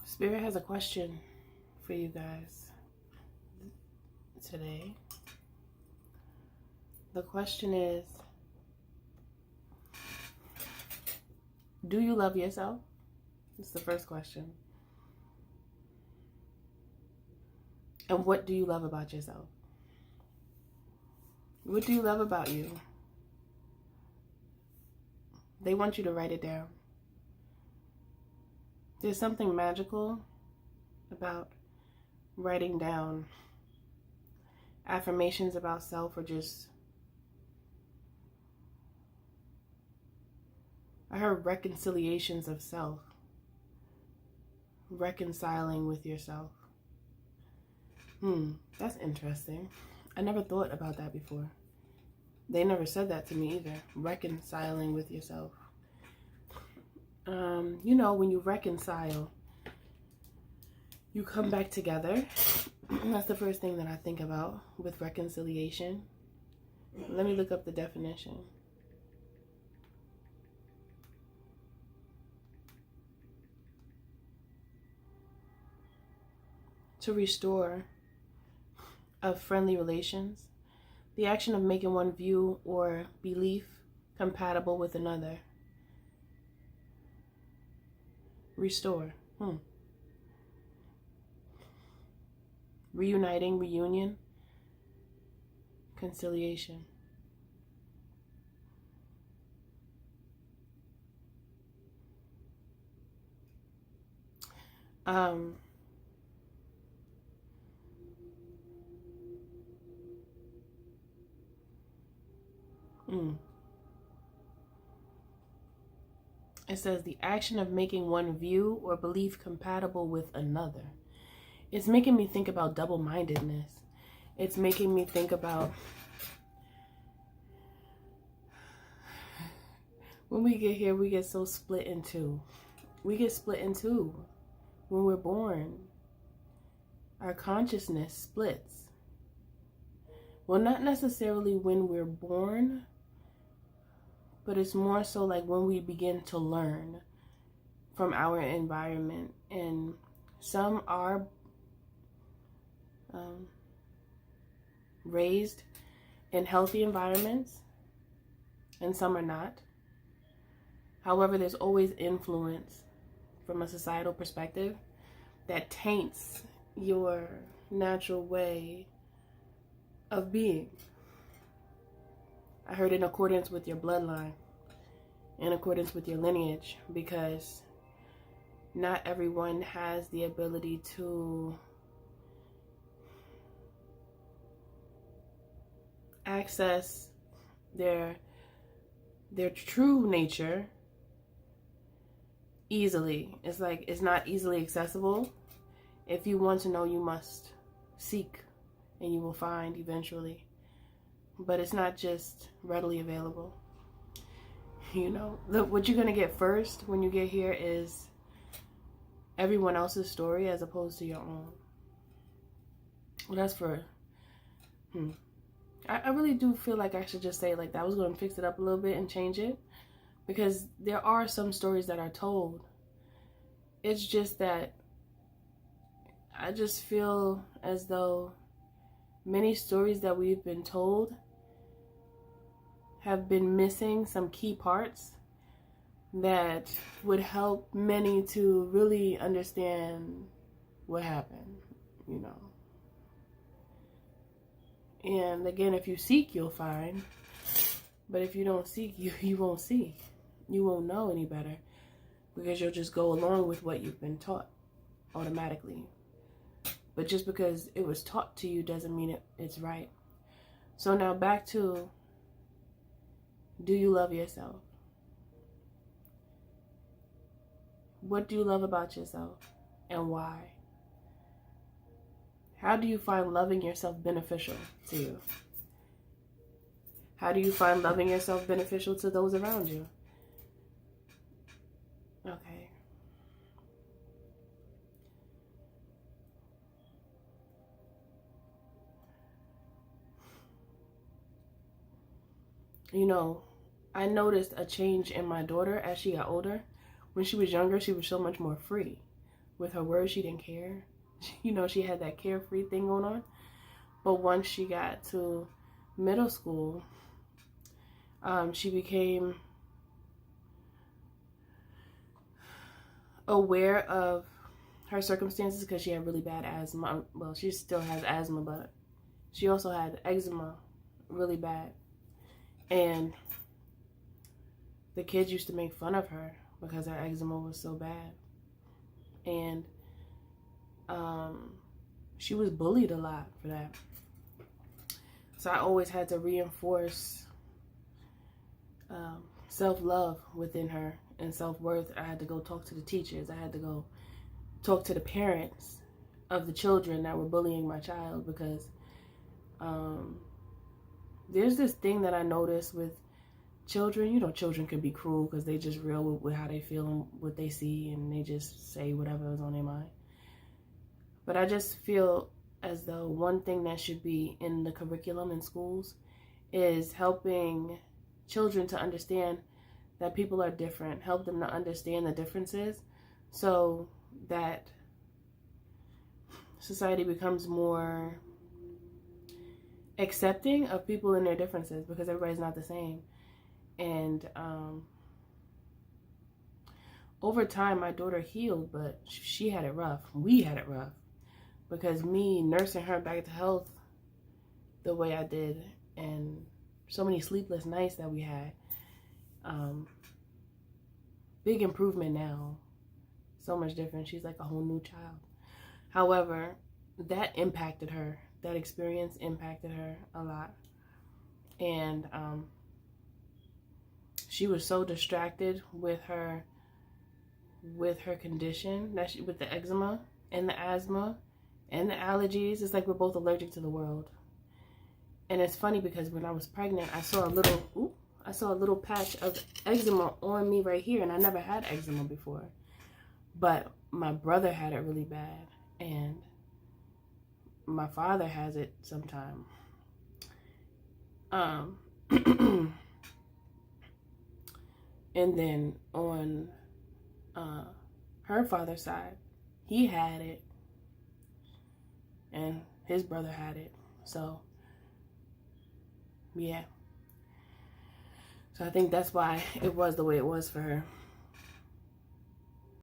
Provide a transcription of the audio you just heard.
Spirit has a question for you guys today. The question is, do you love yourself? That's the first question. And what do you love about yourself? What do you love about you? They want you to write it down. There's something magical about writing down affirmations about self, or just, I heard reconciliations of self. Reconciling with yourself. That's interesting. I never thought about that before. They never said that to me either. Reconciling with yourself. You know, when you reconcile, you come back together. That's the first thing that I think about with reconciliation. Let me look up the definition. To restore of friendly relations, the action of making one view or belief compatible with another. Restore. Reuniting, reunion, conciliation. It says the action of making one view or belief compatible with another. It's making me think about double-mindedness. It's making me think about when we get here, we get so split in two. We get split in two when we're born. Our consciousness splits. Well, not necessarily when we're born, but it's more so like when we begin to learn from our environment. And some are raised in healthy environments and some are not. However, there's always influence from a societal perspective that taints your natural way of being. I heard in accordance with your bloodline, in accordance with your lineage, because not everyone has the ability to access their true nature easily. It's like it's not easily accessible. If you want to know, you must seek, and you will find eventually. But it's not just readily available. You know, what you're going to get first when you get here is everyone else's story as opposed to your own. Well, that's for... I really do feel like I should just say like that. I was going to fix it up a little bit and change it, because there are some stories that are told. It's just that I just feel as though many stories that we've been told have been missing some key parts that would help many to really understand what happened, you know. And again, if you seek, you'll find. But if you don't seek, you won't see. You won't know any better, because you'll just go along with what you've been taught automatically. But just because it was taught to you doesn't mean it's right. So now back to, do you love yourself? What do you love about yourself, and why? How do you find loving yourself beneficial to you? How do you find loving yourself beneficial to those around you? Okay. You know, I noticed a change in my daughter as she got older. When she was younger, she was so much more free. with her words. She didn't care. You know, she had that carefree thing going on. But once she got to middle school, she became aware of her circumstances because she had really bad asthma. Well, she still has asthma, but she also had eczema really bad. And the kids used to make fun of her because her eczema was so bad. And she was bullied a lot for that. So I always had to reinforce self-love within her and self-worth. I had to go talk to the teachers. I had to go talk to the parents of the children that were bullying my child, because there's this thing that I noticed with children. You know, children can be cruel because they just real with how they feel and what they see, and they just say whatever is on their mind. But I just feel as though one thing that should be in the curriculum in schools is helping children to understand that people are different, help them to understand the differences so that society becomes more accepting of people and their differences, because everybody's not the same. And over time, my daughter healed, but she had it rough. We had it rough because me nursing her back to health the way I did, and so many sleepless nights that we had. Big improvement now. So much different. She's like a whole new child. However, that impacted her. That experience impacted her a lot. And she was so distracted with her condition, with the eczema and the asthma and the allergies. It's like we're both allergic to the world. And it's funny because when I was pregnant, I saw a little patch of eczema on me right here, and I never had eczema before. But my brother had it really bad, and my father has it sometime. And then on her father's side, he had it, and his brother had it. So yeah. So I think that's why it was the way it was for her.